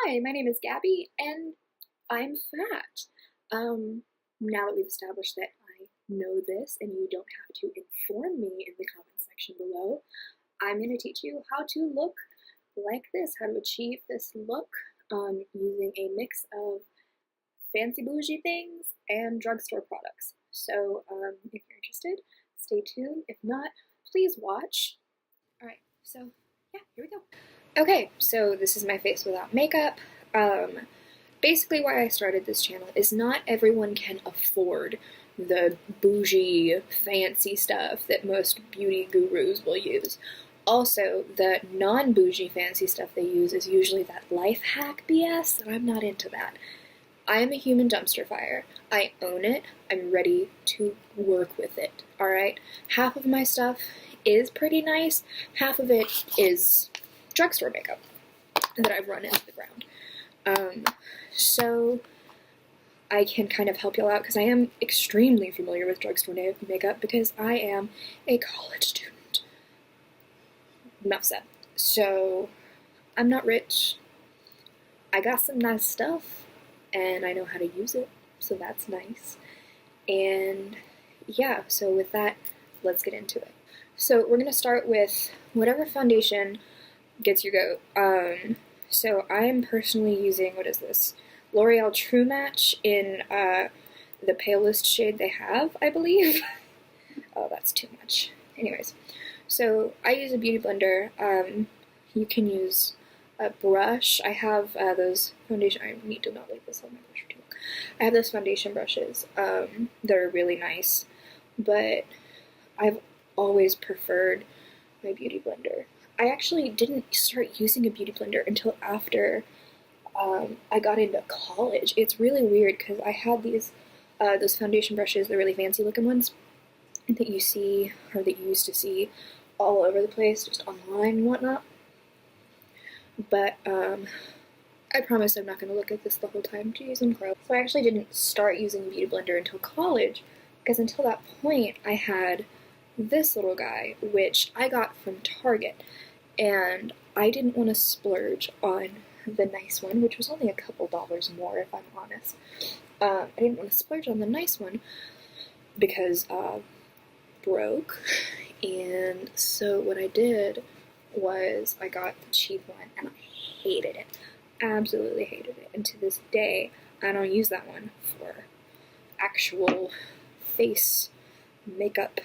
Hi, my name is Gabby, and I'm fat. Now that we've established that I know this and you don't have to inform me in the comment section below, I'm going to teach you how to look like this, how to achieve this look using a mix of fancy bougie things and drugstore products. So if you're interested, stay tuned. If not, please watch. Alright, so yeah, here we go. Okay, so this is my face without makeup. Basically why I started this channel is not everyone can afford the bougie, fancy stuff that most beauty gurus will use. Also, the non-bougie fancy stuff they use is usually that life hack BS, and I'm not into that. I am a human dumpster fire. I own it. I'm ready to work with it, alright? Half of my stuff is pretty nice. Half of it is drugstore makeup that I've run into the ground. So I can kind of help y'all out because I am extremely familiar with drugstore makeup because I am a college student. Enough said. So I'm not rich. I got some nice stuff and I know how to use it, so that's nice. And yeah, so with that, let's get into it. So we're going to start with whatever foundation gets your goat. So I am personally using, what is this? L'Oreal True Match in the palest shade they have, I believe. Oh, that's too much. Anyways, so I use a beauty blender. You can use a brush. I have those foundation, I need to not leave this on my brush for too long. I have those foundation brushes that are really nice, but I've always preferred my beauty blender. I actually didn't start using a beauty blender until after I got into college. It's really weird because I had these those foundation brushes, the really fancy looking ones that you see, or that you used to see all over the place, just online and whatnot. But I promise I'm not going to look at this the whole time. Jeez, I'm gross. So I actually didn't start using a beauty blender until college, because until that point I had this little guy, which I got from Target, and I didn't want to splurge on the nice one, which was only a couple dollars more if I'm honest. I didn't want to splurge on the nice one because broke, and so what I did was I got the cheap one and I hated it. Absolutely hated it. And to this day I don't use that one for actual face makeup.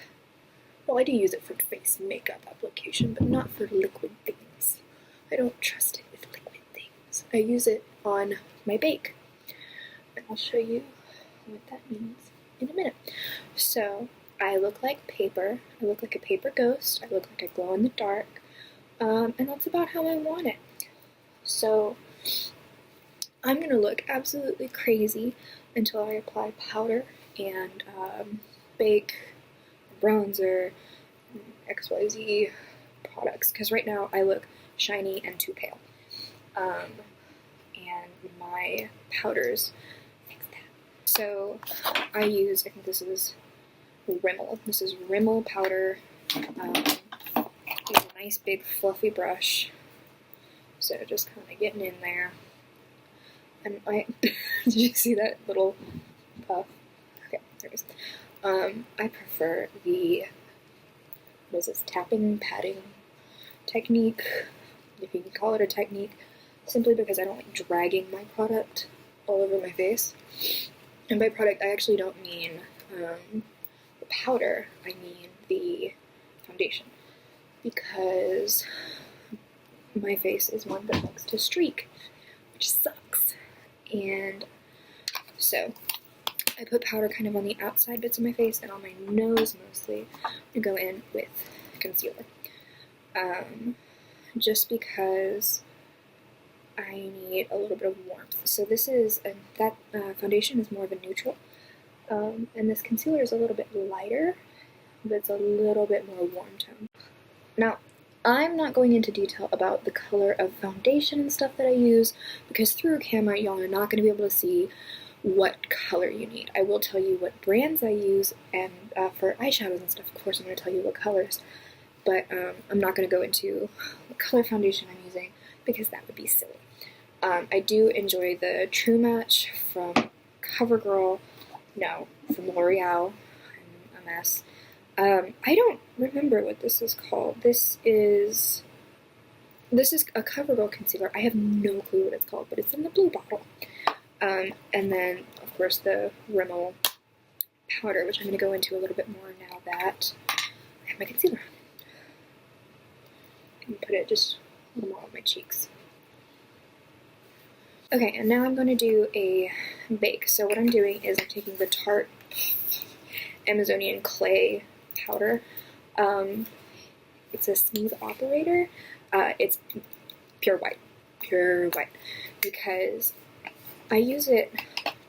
Well, I do use it for face makeup application, but not for liquid things. I don't trust it with liquid things. I use it on my bake, and I'll show you what that means in a minute. So I look like paper. I look like a paper ghost. I look like I glow in the dark, and that's about how I want it. So I'm gonna look absolutely crazy until I apply powder and bake, bronzer, XYZ products, because right now I look shiny and too pale. And my powders fix that. So I use, I think this is Rimmel. This is Rimmel powder. Use a nice big fluffy brush. So just kind of getting in there. And did you see that little puff? Okay, there it is. I prefer the, what is this, tapping, patting technique, if you can call it a technique, simply because I don't like dragging my product all over my face. And by product, I actually don't mean the powder, I mean the foundation, because my face is one that likes to streak, which sucks. And so I put powder kind of on the outside bits of my face and on my nose mostly, and go in with concealer. Just because I need a little bit of warmth. So this is, that foundation is more of a neutral, and this concealer is a little bit lighter, but it's a little bit more warm tone. Now, I'm not going into detail about the color of foundation and stuff that I use, because through a camera y'all are not going to be able to see what color you need. I will tell you what brands I use, and for eyeshadows and stuff, of course, I'm going to tell you what colors, but I'm not going to go into what color foundation I'm using, because that would be silly. I do enjoy the True Match from CoverGirl, no, from L'Oreal. I'm a mess. I don't remember what this is called. This is a CoverGirl concealer. I have no clue what it's called, but it's in the blue bottle. And then, of course, the Rimmel powder, which I'm going to go into a little bit more now that I have my concealer on. And put it just a little more on my cheeks. Okay, and now I'm going to do a bake. So what I'm doing is I'm taking the Tarte Amazonian Clay powder. It's a smooth operator. It's pure white, because I use it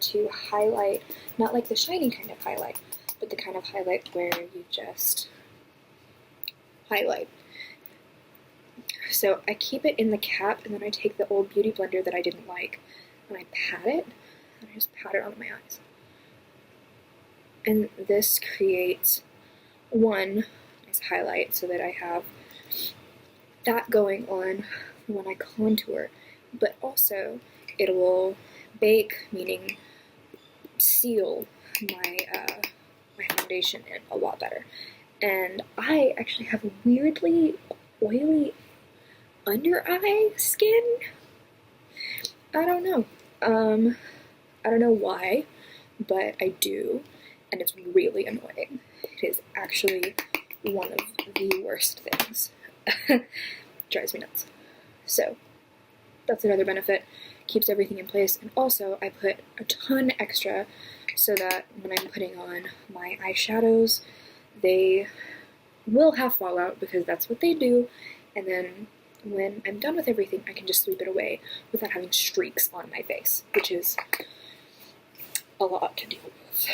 to highlight, not like the shiny kind of highlight, but the kind of highlight where you just highlight. So I keep it in the cap, and then I take the old beauty blender that I didn't like, and I pat it, and I just pat it onto my eyes. And this creates one nice highlight so that I have that going on when I contour, but also it will bake, meaning seal my my foundation in a lot better. And I actually have a weirdly oily under eye skin. I don't know. I don't know why, but I do, and it's really annoying. It is actually one of the worst things. Drives me nuts. So that's another benefit. Keeps everything in place, and also I put a ton extra so that when I'm putting on my eyeshadows, they will have fallout because that's what they do, and then when I'm done with everything, I can just sweep it away without having streaks on my face, which is a lot to deal with.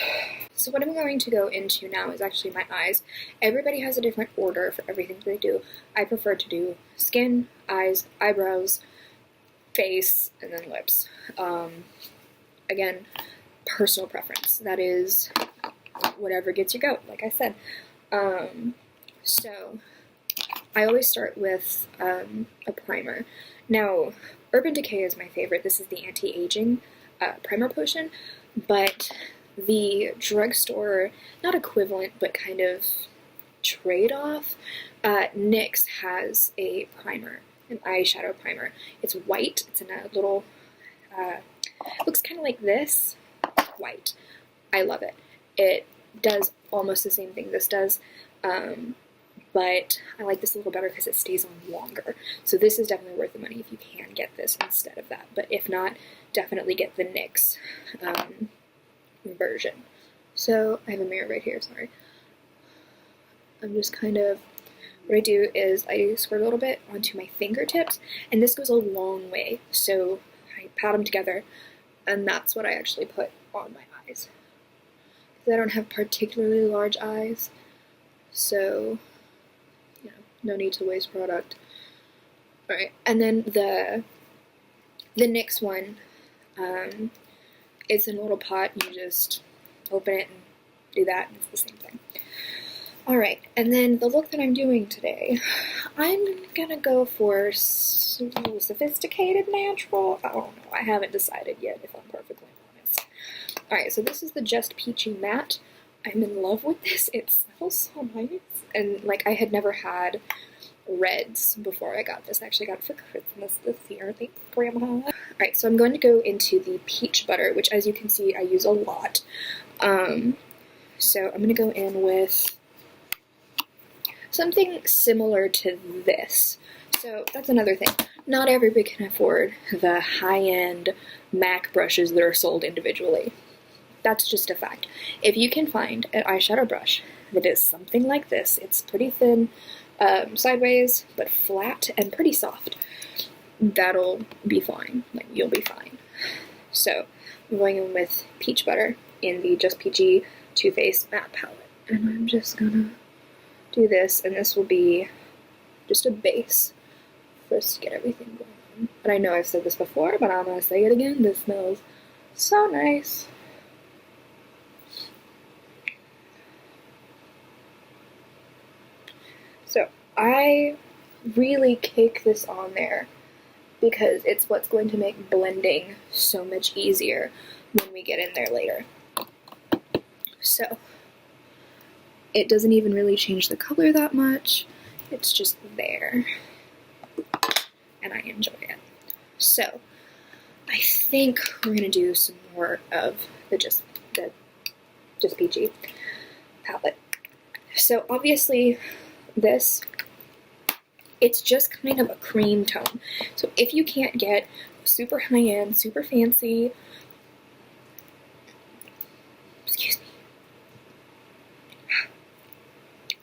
So what I'm going to go into now is actually my eyes. Everybody has a different order for everything that they do. I prefer to do skin, eyes, eyebrows, face, and then lips. Again, personal preference. That is whatever gets your goat, like I said. So I always start with a primer. Now, Urban Decay is my favorite. This is the anti-aging primer potion, but the drugstore, not equivalent, but kind of trade-off, NYX has a primer, an eyeshadow primer. It's white. It's in a little, looks kind of like this, white. I love it. It does almost the same thing this does, but I like this a little better because it stays on longer. So this is definitely worth the money if you can get this instead of that. But if not, definitely get the NYX version. So I have a mirror right here, sorry. I'm just kind of, what I do is I squirt a little bit onto my fingertips, and this goes a long way. So I pat them together, and that's what I actually put on my eyes. Because I don't have particularly large eyes, so you know, no need to waste product. Alright, and then the NYX one, it's in a little pot. You just open it and do that, and it's the same thing. Alright, and then the look that I'm doing today, I'm gonna go for a little sophisticated natural. I don't know, I haven't decided yet, if I'm perfectly honest. Alright, so this is the Just Peachy Matte. I'm in love with this. It smells so nice. And, like, I had never had reds before I got this. I actually got it for Christmas this year. Thanks, Grandma. Alright, so I'm going to go into the peach butter, which, as you can see, I use a lot. So I'm going to go in with something similar to this. So that's another thing. Not everybody can afford the high-end MAC brushes that are sold individually. That's just a fact. If you can find an eyeshadow brush that is something like this, it's pretty thin, sideways, but flat and pretty soft, that'll be fine. Like, you'll be fine. So I'm going in with peach butter in the Just Peachy Too Faced matte palette. And I'm just gonna do this, and this will be just a base for us to get everything going on. And I know I've said this before, but I'm gonna say it again. This smells so nice. So I really cake this on there, because it's what's going to make blending so much easier when we get in there later. So it doesn't even really change the color that much. It's just there, and I enjoy it. So I think we're gonna do some more of the Just Peachy palette. So obviously this, it's just kind of a cream tone. So if you can't get super high-end, super fancy, excuse me,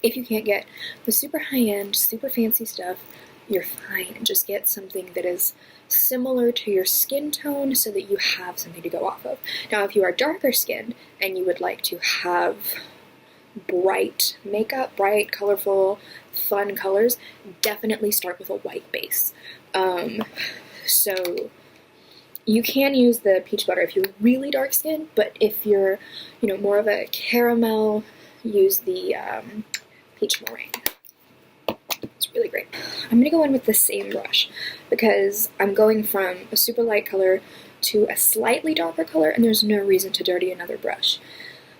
if you can't get the super high-end, super fancy stuff, you're fine. Just get something that is similar to your skin tone so that you have something to go off of. Now, if you are darker skinned and you would like to have bright makeup, bright, colorful, fun colors, definitely start with a white base. So you can use the peach butter if you're really dark skinned, but if you're, you know, more of a caramel, use the peach meringue. It's really great. I'm gonna go in with the same brush because I'm going from a super light color to a slightly darker color, and there's no reason to dirty another brush.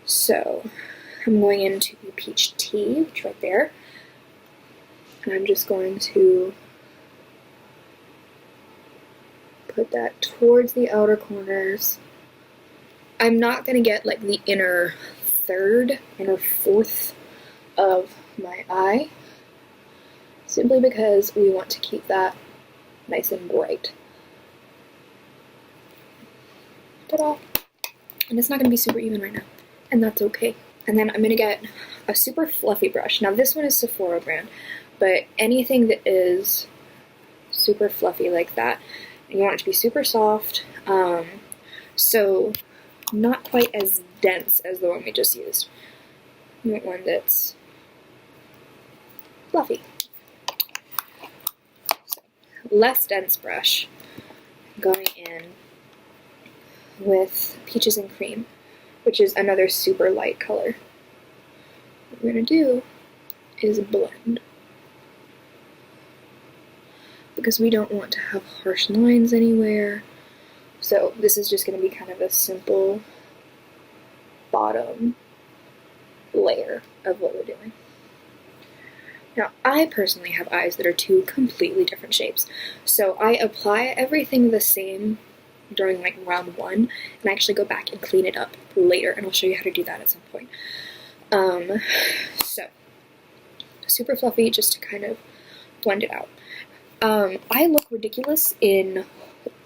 So I'm going into the peach tea, which is right there, and I'm just going to put that towards the outer corners. I'm not gonna get like the inner fourth of my eye, simply because we want to keep that nice and bright. Ta-da! And it's not going to be super even right now, and that's okay. And then I'm going to get a super fluffy brush. Now this one is Sephora brand, but anything that is super fluffy like that, and you want it to be super soft, so not quite as dense as the one we just used. You want one that's fluffy. So, less dense brush, going in with Peaches and Cream, which is another super light color. What we're going to do is blend, because we don't want to have harsh lines anywhere. So this is just going to be kind of a simple bottom layer of what we're doing. Now, I personally have eyes that are two completely different shapes, so I apply everything the same during like round one, and I actually go back and clean it up later, and I'll show you how to do that at some point. So, super fluffy, just to kind of blend it out. I look ridiculous in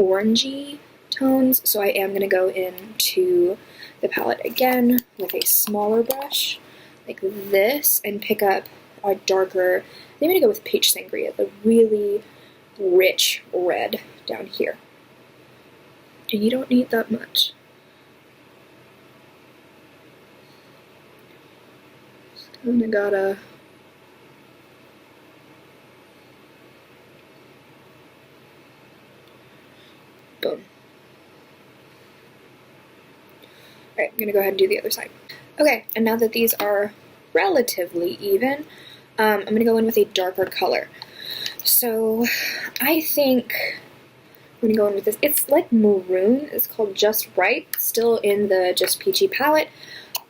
orangey tones, so I am going to go into the palette again with a smaller brush, like this, and pick up a darker, I'm going to go with Peach Sangria, the really rich red down here. And you don't need that much. Just kind of gotta boom. Alright, I'm gonna go ahead and do the other side. Okay, and now that these are relatively even, I'm gonna go in with a darker color. So I think I'm gonna go in with this. It's like maroon. It's called Just Right. Still in the Just Peachy palette.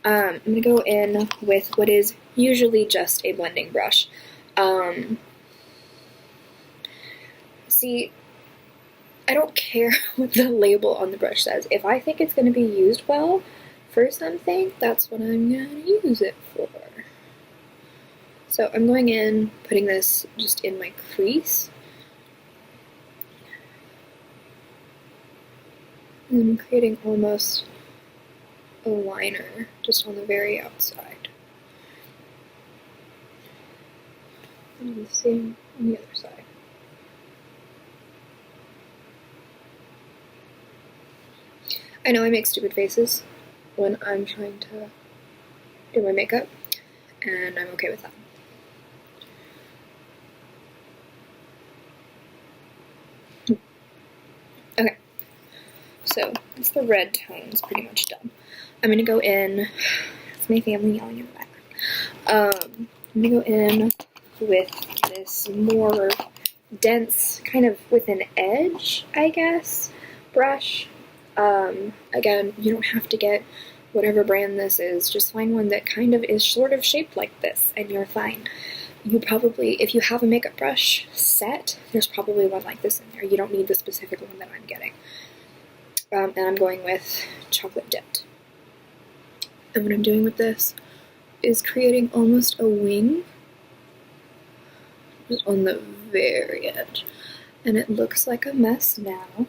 I'm gonna go in with what is usually just a blending brush. See, I don't care what the label on the brush says. If I think it's gonna be used well for something, that's what I'm gonna use it for. So I'm going in, putting this just in my crease, and creating almost a liner just on the very outside. And the same on the other side. I know I make stupid faces when I'm trying to do my makeup, and I'm okay with that. Okay, so it's the red tone's pretty much done. I'm gonna go in, it's my family yelling in the background. I'm gonna go in with this more dense, kind of with an edge, I guess, brush. Again, you don't have to get whatever brand this is, just find one that kind of is sort of shaped like this, and you're fine. You probably, if you have a makeup brush set, there's probably one like this in there. You don't need the specific one that I'm getting. And I'm going with chocolate dipped. And what I'm doing with this is creating almost a wing just on the very edge. And it looks like a mess now,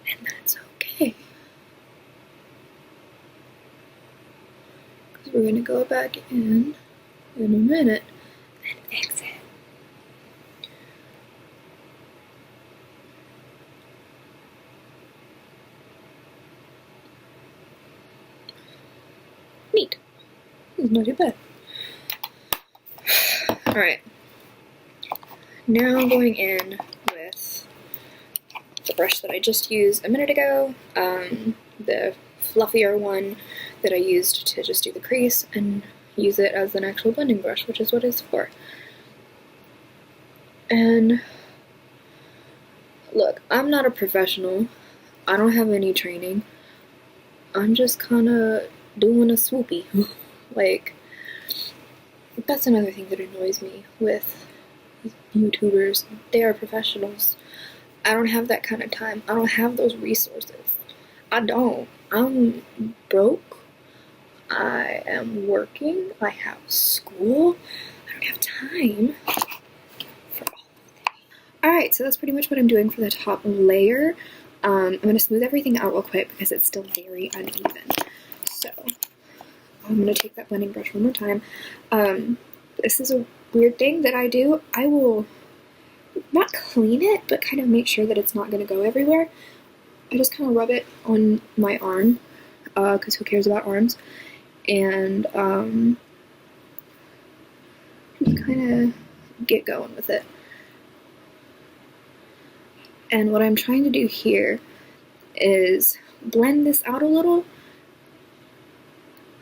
and that's okay. Because we're going to go back in a minute and fix it. Neat. It's not too bad. Alright. Now I'm going in with the brush that I just used a minute ago, the fluffier one that I used to just do the crease, and use it as an actual blending brush, which is what it's for. And look, I'm not a professional. I don't have any training. I'm just kind of doing a swoopy. Like, that's another thing that annoys me with YouTubers. They are professionals. I don't have that kind of time. I don't have those resources. I don't. I'm broke. I am working. I have school. I don't have time for all of that. Alright, so that's pretty much what I'm doing for the top layer. I'm going to smooth everything out real quick because it's still very uneven. So I'm going to take that blending brush one more time. This is a weird thing that I do. I will not clean it, but kind of make sure that it's not going to go everywhere. I just kind of rub it on my arm, because who cares about arms, and just kind of get going with it. And what I'm trying to do here is blend this out a little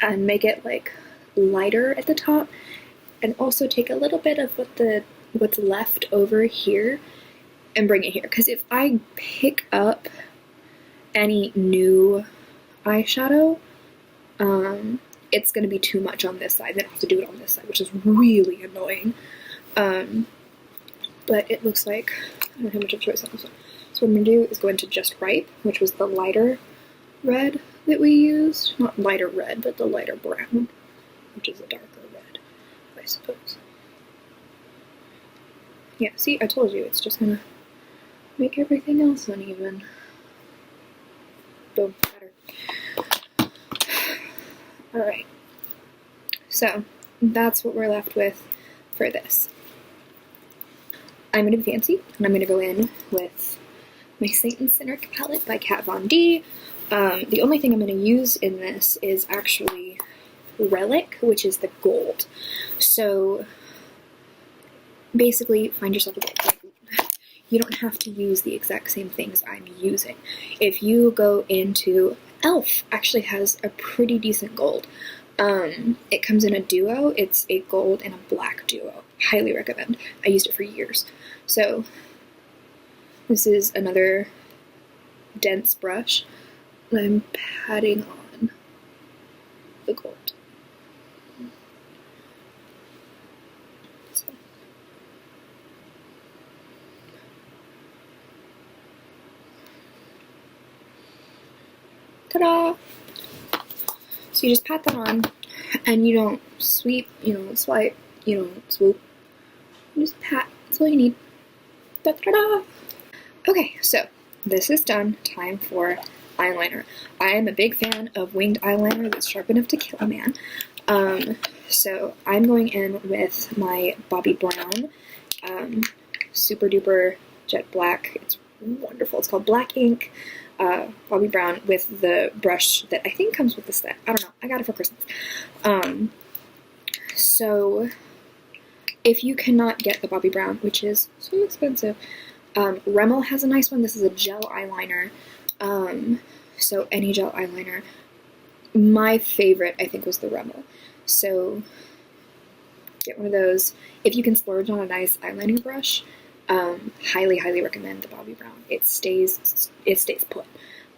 and make it like lighter at the top, and also take a little bit of what's left over here and bring it here. Because if I pick up any new eyeshadow, it's going to be too much on this side. Then I have to do it on this side, which is really annoying. But it looks like I don't have much of a choice on this one. So what I'm going to do is go into Just Ripe, which was the lighter red that we used. Not lighter red, but the lighter brown, which is a darker red, I suppose. Yeah, see, I told you, it's just going to make everything else uneven. Boom, better. Alright, so that's what we're left with for this. I'm going to be fancy, and I'm going to go in with my Saint and Sinner palette by Kat Von D. The only thing I'm going to use in this is actually Relic, which is the gold. So basically, find yourself a gold. You don't have to use the exact same things I'm using. If you go into e.l.f. actually has a pretty decent gold. It comes in a duo. It's a gold and a black duo. Highly recommend. I used it for years. So this is another dense brush. I'm patting on the gold. So. Ta-da! So you just pat that on, and you don't sweep, you don't swipe, you don't swoop. You just pat. That's all you need. Da-da-da-da! Okay, so this is done. Time for eyeliner. I am a big fan of winged eyeliner that's sharp enough to kill a man. So I'm going in with my Bobbi Brown super duper jet black. It's wonderful. It's called Black Ink. Bobbi Brown with the brush that I think comes with the set. I don't know. I got it for Christmas. So if you cannot get the Bobbi Brown, which is so expensive, Rimmel has a nice one. This is a gel eyeliner. So any gel eyeliner. My favorite, I think, was the Rimmel. So get one of those. If you can splurge on a nice eyeliner brush, Highly, highly recommend the Bobbi Brown. It stays put.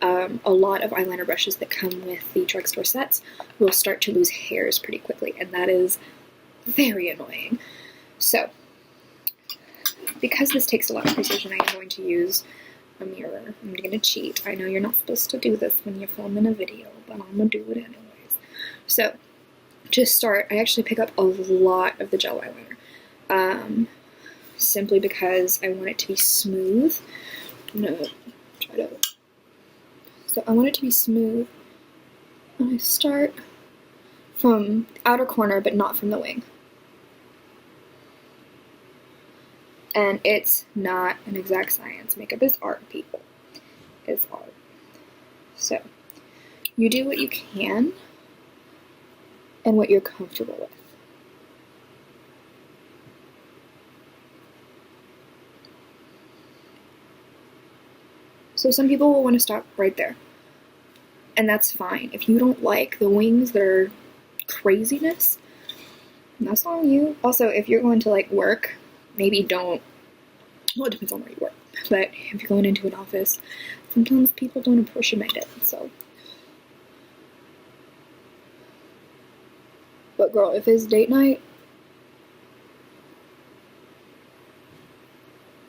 A lot of eyeliner brushes that come with the drugstore sets will start to lose hairs pretty quickly, and that is very annoying. So, because this takes a lot of precision, I am going to use a mirror. I'm going to cheat. I know you're not supposed to do this when you're filming a video, but I'm going to do it anyways. So, to start, I actually pick up a lot of the gel eyeliner. Simply because I want it to be smooth. So I want it to be smooth. And I start from the outer corner, but not from the wing. And it's not an exact science. Makeup is art, people. It's art. So, you do what you can and what you're comfortable with. So some people will want to stop right there. And that's fine. If you don't like the wings that are craziness, that's on you. Also, if you're going to like work, maybe don't, well, it depends on where you work, but if you're going into an office, sometimes people don't appreciate it, so. But girl, if it's date night,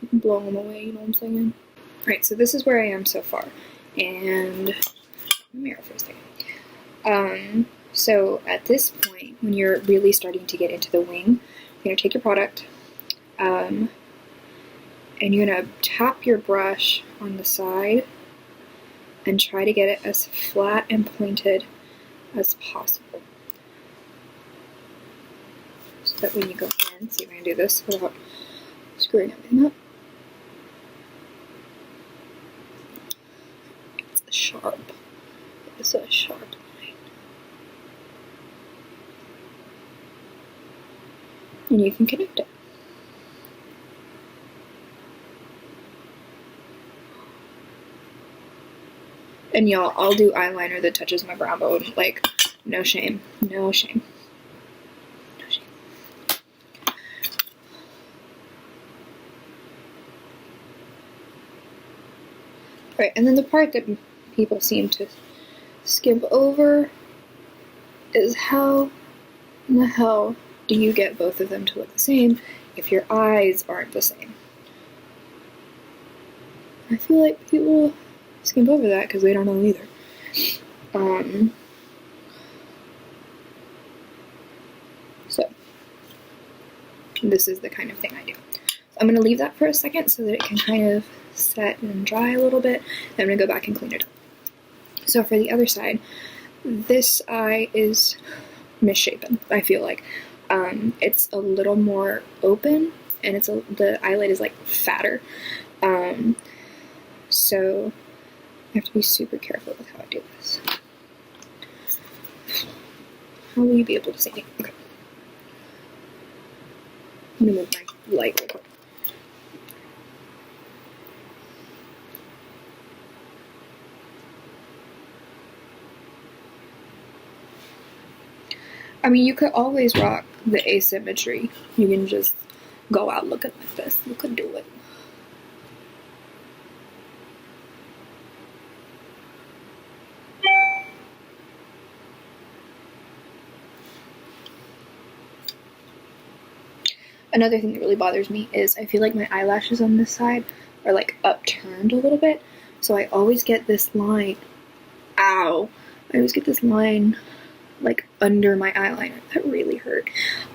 you can blow them away, you know what I'm saying? Alright, so this is where I am so far, and mirror for a second. So at this point, when you're really starting to get into the wing, you're going to take your product, and you're going to tap your brush on the side and try to get it as flat and pointed as possible. So that when you go in, see if I can do this without screwing everything up. It's sharp. It's a sharp line. And you can connect it. And y'all, I'll do eyeliner that touches my brow bone. Like, no shame. No shame. No shame. Right, and then the part that people seem to skip over is how in the hell do you get both of them to look the same if your eyes aren't the same? I feel like people skip over that because they don't know either. So, this is the kind of thing I do. So I'm going to leave that for a second so that it can kind of set and dry a little bit. Then I'm going to go back and clean it up. So for the other side, this eye is misshapen, I feel like. It's a little more open, and the eyelid is like fatter. So I have to be super careful with how I do this. How will you be able to see me? Okay. I'm gonna move my light real quick. I mean, you could always rock the asymmetry. You can just go out looking like this. You could do it. Another thing that really bothers me is I feel like my eyelashes on this side are like upturned a little bit. So I always get this line, ow, I always get this line like under my eyeliner. That really hurt.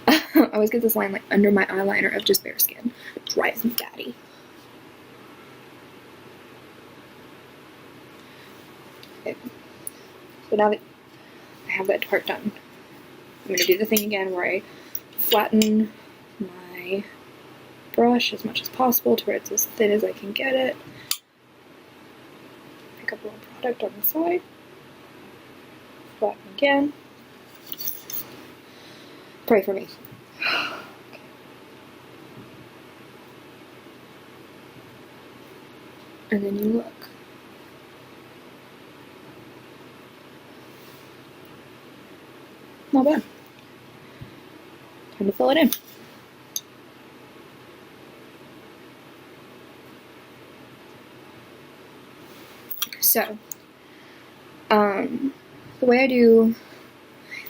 I always get this line like under my eyeliner of just bare skin. It drives me batty. Okay. So now that I have that part done, I'm going to do the thing again where I flatten my brush as much as possible to where it's as thin as I can get it. Pick up a little product on the side. Flatten again. Pray for me. Okay. And then you look. Not bad. Time to fill it in. So, the way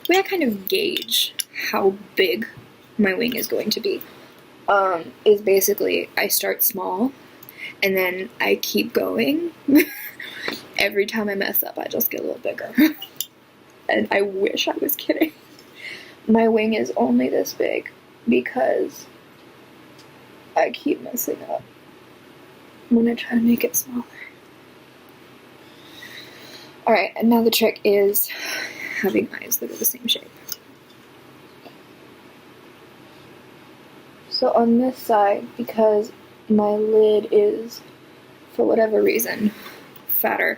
I kind of gauge how big my wing is going to be, is basically I start small, and then I keep going. Every time I mess up, I just get a little bigger. And I wish I was kidding. My wing is only this big because I keep messing up when I try to make it smaller. Alright, and now the trick is having eyes that are the same shape. So on this side, because my lid is, for whatever reason, fatter,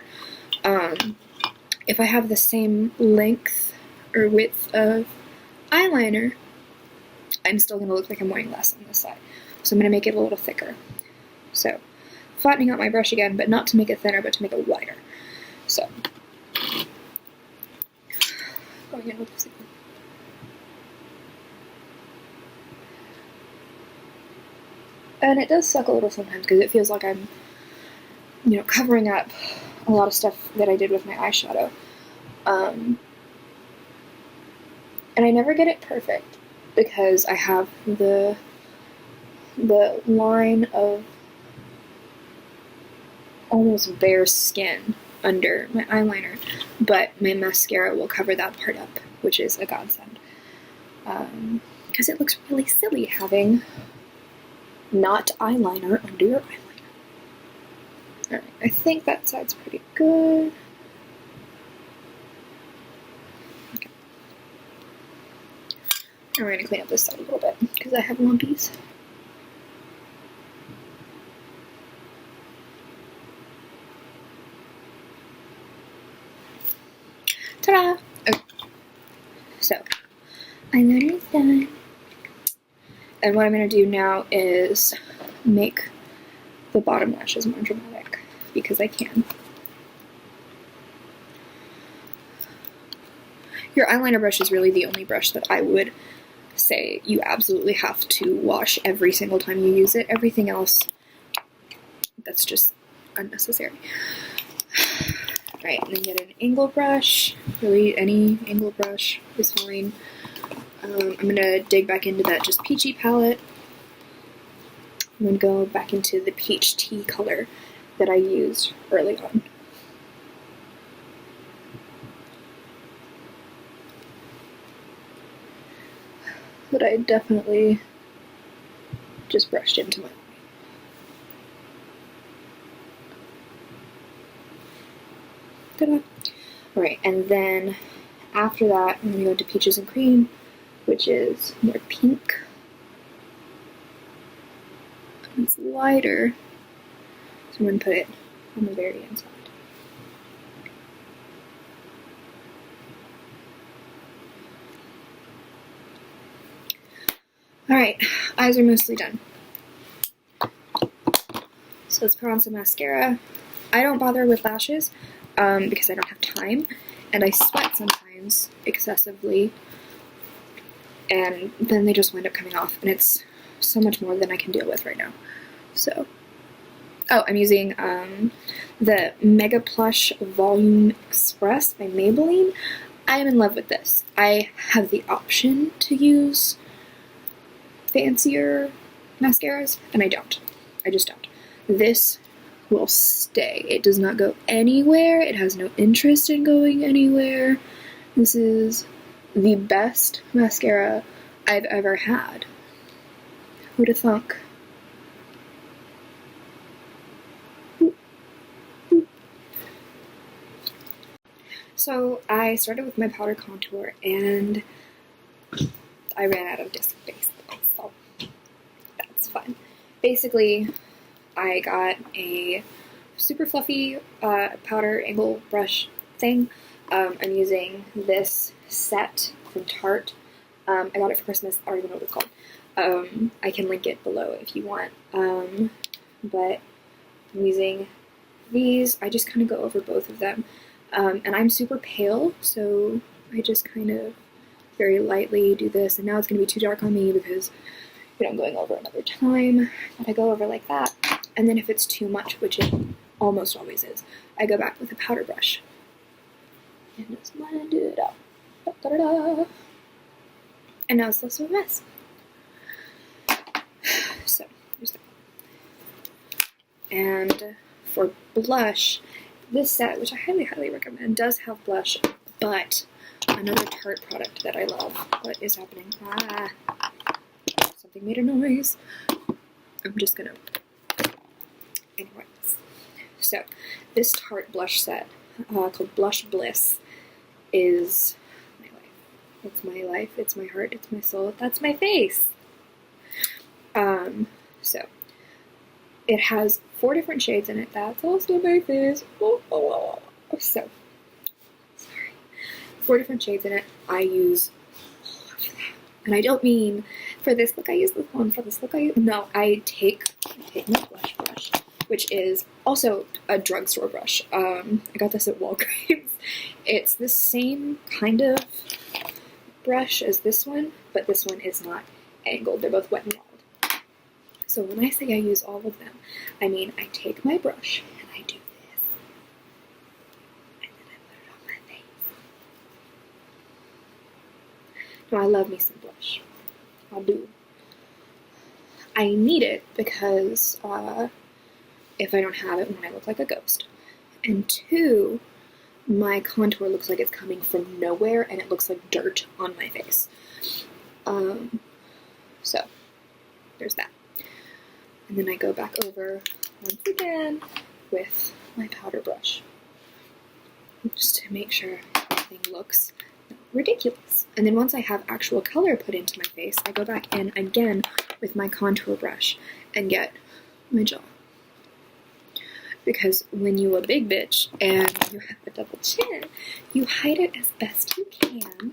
if I have the same length or width of eyeliner, I'm still going to look like I'm wearing less on this side. So I'm going to make it a little thicker. So, flattening out my brush again, but not to make it thinner, but to make it wider. So, going in with this again. And it does suck a little sometimes because it feels like I'm, covering up a lot of stuff that I did with my eyeshadow. And I never get it perfect because I have the line of almost bare skin under my eyeliner, but my mascara will cover that part up, which is a godsend. Because it looks really silly having not eyeliner under your eyeliner. Alright, I think that side's pretty good. Okay. Now we're going to clean up this side a little bit, because I have lumpies. Ta-da! Okay. So, eyeliner is done. And what I'm going to do now is make the bottom lashes more dramatic, because I can. Your eyeliner brush is really the only brush that I would say you absolutely have to wash every single time you use it. Everything else, that's just unnecessary. Right, and then get an angle brush. Really, any angle brush is fine. I'm going to dig back into that just peachy palette. I'm going to go back into the peach tea color that I used early on. That I definitely just brushed into my eye. Ta-da! Alright, and then after that, I'm going to go into Peaches and Cream, which is more pink. It's lighter, so I'm going to put it on the very inside. Alright, eyes are mostly done. So let's put on some mascara. I don't bother with lashes because I don't have time, and I sweat sometimes excessively, and then they just wind up coming off, and it's so much more than I can deal with right now. So, oh, I'm using the Mega Plush Volume Express by Maybelline. I am in love with this. I have the option to use fancier mascaras, and I don't. I just don't. This will stay. It does not go anywhere. It has no interest in going anywhere. This is the best mascara I've ever had. Who'd have thunk? So I started with my powder contour and I ran out of disk space, so that's fun. Basically, I got a super fluffy powder angle brush thing. I'm using this set from Tarte. I got it for Christmas. I don't even know what it's called. I can link it below if you want. But I'm using these. I just kind of go over both of them. And I'm super pale, so I just kind of very lightly do this. And now it's going to be too dark on me because, I'm going over another time. But I go over like that. And then if it's too much, which it almost always is, I go back with a powder brush and just blend it out. Da-da-da-da. And now it's less of a mess. So, there's that. And for blush, this set, which I highly, highly recommend, does have blush, but another Tarte product that I love. What is happening? Something made a noise. I'm just gonna... Anyways. So, this Tarte blush set, called Blush Bliss, is my life. It's my life, it's my heart, it's my soul, that's my face! So, it has 4 different shades in it. That's also my face. So, sorry. 4 different shades in it. I use all of them. And I don't mean, for this look I use this one, for this look I use... No, I take my blush brush, which is also a drugstore brush. I got this at Walgreens. It's the same kind of brush as this one, but this one is not angled. They're both wet and wild. So when I say I use all of them, I mean I take my brush and I do this. And then I put it on my face. Now I love me some blush. I do. I need it because if I don't have it, when I look like a ghost. And 2, my contour looks like it's coming from nowhere and it looks like dirt on my face. So there's that. And then I go back over once again with my powder brush, just to make sure everything looks ridiculous. And then once I have actual color put into my face, I go back in again with my contour brush and get my jaw. Because when you're a big bitch and you have a double chin, you hide it as best you can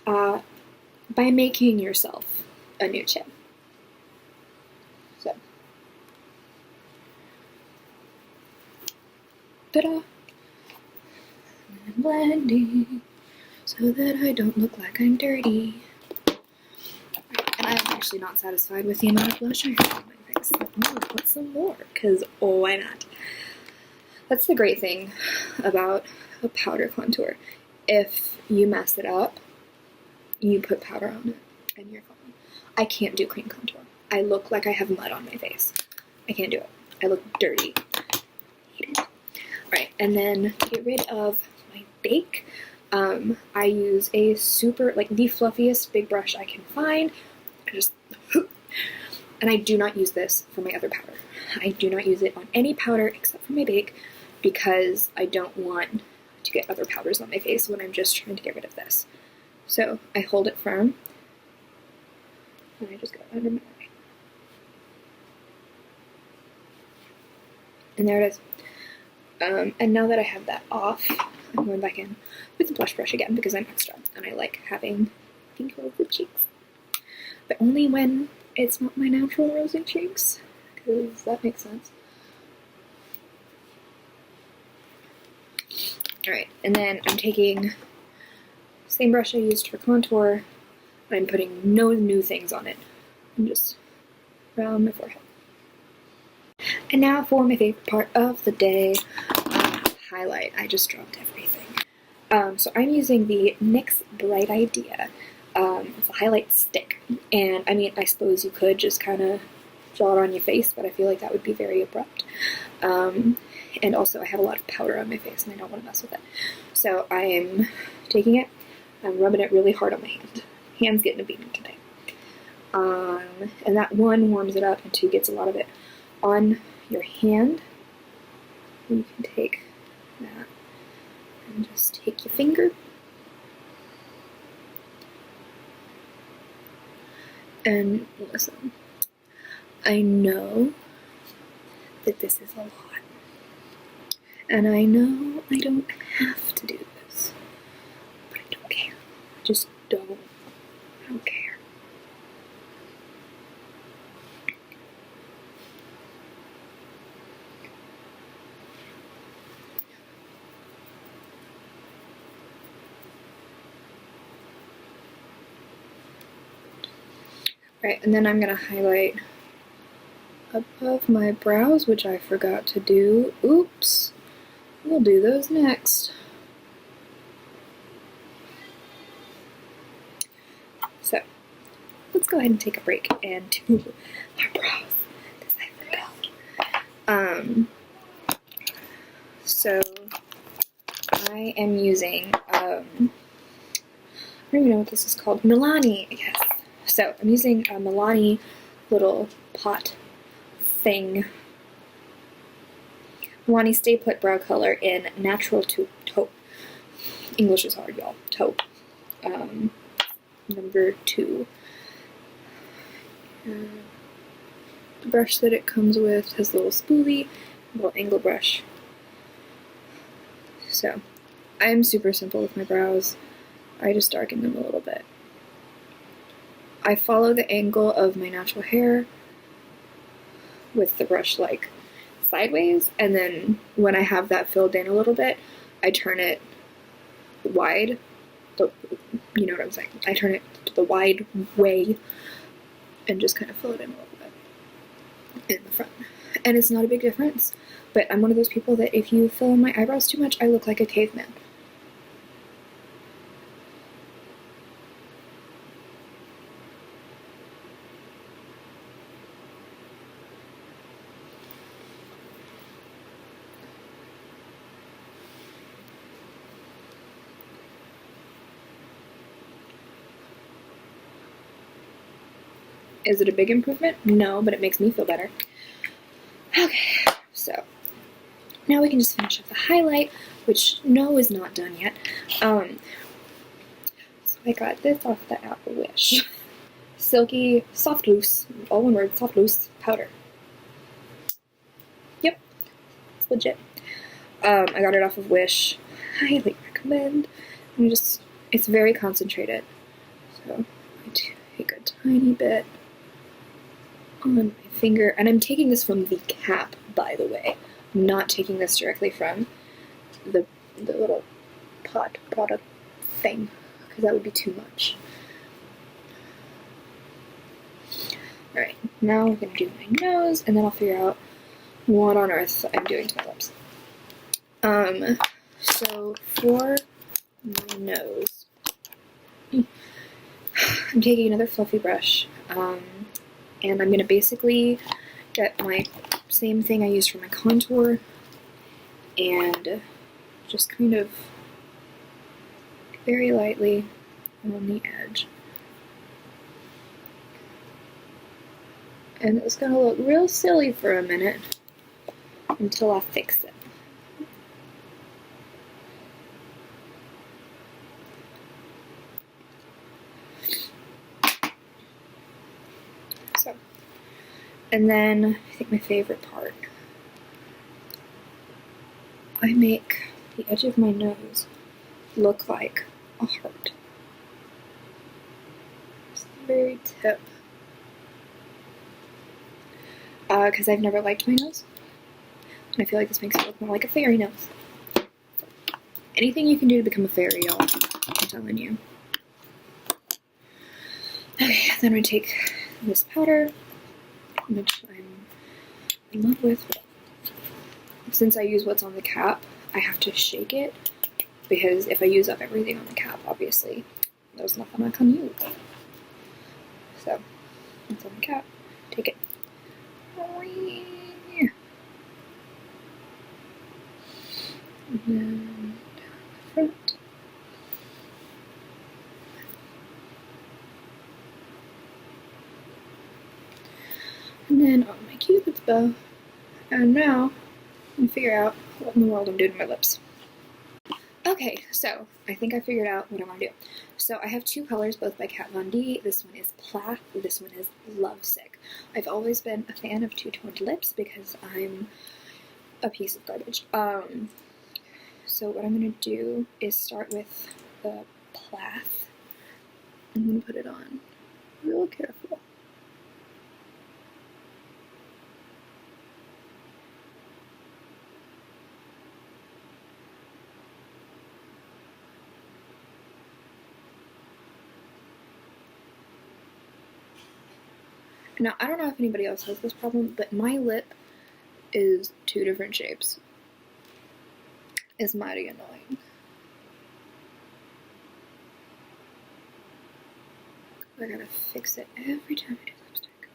by making yourself a new chin. So, ta-da! And blending so that I don't look like I'm dirty. And I'm actually not satisfied with the amount of blush I have on my face. I'm gonna put some more, because why not? That's the great thing about a powder contour. If you mess it up, you put powder on it, and you're fine. I can't do cream contour. I look like I have mud on my face. I can't do it. I look dirty. I hate it. Alright, and then to get rid of my bake, I use a super, like the fluffiest big brush I can find. And I do not use this for my other powder. I do not use it on any powder except for my bake, because I don't want to get other powders on my face when I'm just trying to get rid of this. So I hold it firm, and I just go under my eye. And there it is. And now that I have that off, I'm going back in with the blush brush again, because I'm extra, and I like having pink rosy cheeks. But only when it's not my natural rosy cheeks, because that makes sense. Alright, and then I'm taking the same brush I used for contour, and I'm putting no new things on it. I'm just around my forehead. And now for my favorite part of the day, highlight. I just dropped everything. So I'm using the NYX Bright Idea. It's a highlight stick. And I mean, I suppose you could just kind of draw it on your face, but I feel like that would be very abrupt. And also I have a lot of powder on my face and I don't want to mess with it. So I'm taking it, I'm rubbing it really hard on my hand. Hand's getting a beating today. And that 1 warms it up, and 2 gets a lot of it on your hand. You can take that and just take your finger and listen. I know that this is a lot. And I know I don't have to do this, but I don't care. I just don't. I don't care. Right, and then I'm going to highlight above my brows, which I forgot to do. Oops. We'll do those next. So, let's go ahead and take a break and do our brows, because I forgot. So I am using, I don't even know what this is called, Milani, yes. So I'm using a Milani little pot thing. Milani Stay Put Brow Color in Natural Taupe. English is hard, y'all. Taupe. Number 2. The brush that it comes with has a little spoolie, a little angle brush. So, I am super simple with my brows. I just darken them a little bit. I follow the angle of my natural hair with the brush like sideways, and then when I have that filled in a little bit, I turn it wide. You know what I'm saying? I turn it to the wide way and just kind of fill it in a little bit in the front. And it's not a big difference, but I'm one of those people that if you fill in my eyebrows too much, I look like a caveman. Is it a big improvement? No, but it makes me feel better. Okay, so now we can just finish up the highlight, which no is not done yet. So I got this off the Apple Wish. Silky, soft loose, all one word, soft loose powder. Yep, it's legit. I got it off of Wish. Highly recommend. And it's very concentrated. So I take a tiny bit on my finger, and I'm taking this from the cap, by the way. I'm not taking this directly from the little pot product thing, because that would be too much. Alright, now we're going to do my nose, and then I'll figure out what on earth I'm doing to my lips. So for my nose, I'm taking another fluffy brush, and I'm going to basically get my same thing I used for my contour and just kind of very lightly on the edge. And it's going to look real silly for a minute until I fix it. So, and then I think my favorite part, I make the edge of my nose look like a heart. Just the very tip. Because I've never liked my nose. And I feel like this makes it look more like a fairy nose. So, anything you can do to become a fairy, y'all. I'm telling you. Okay, then I take this powder, which I'm in love with. Since I use what's on the cap, I have to shake it, because if I use up everything on the cap, obviously, there's nothing I can use. So, it's on the cap, take it. And then down the front. And then on my cupid's bow. And now, I'm gonna figure out what in the world I'm doing to my lips. Okay, so I think I figured out what I want to do. So I have two colors, both by Kat Von D. This one is Plath, this one is Lovesick. I've always been a fan of two-toned lips because I'm a piece of garbage. So what I'm going to do is start with the Plath. I'm going to put it on real careful. Now, I don't know if anybody else has this problem, but my lip is 2 different shapes. It's mighty annoying. I gotta fix it every time I do lipstick.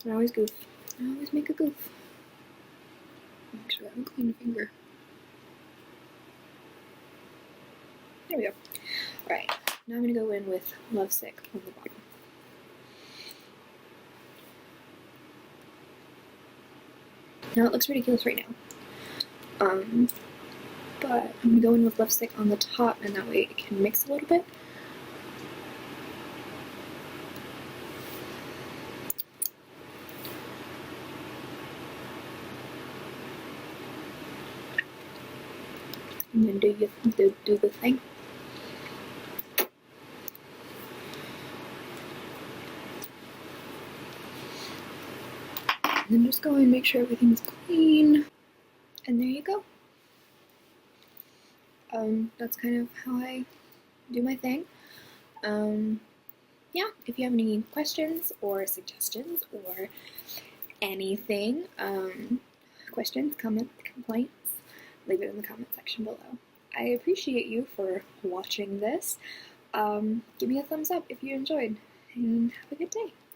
I always goof. I always make a goof. Make sure I have a clean finger. There we go. Alright, now I'm gonna go in with Lovesick on the bottom. Now it looks ridiculous right now. But I'm gonna go in with Lovesick on the top, and that way it can mix a little bit. And then do the thing. And then just go and make sure everything's clean. And there you go. That's kind of how I do my thing. Yeah, if you have any questions or suggestions or anything, questions, comments, complaints, leave it in the comment section below. I appreciate you for watching this. Give me a thumbs up if you enjoyed, and have a good day.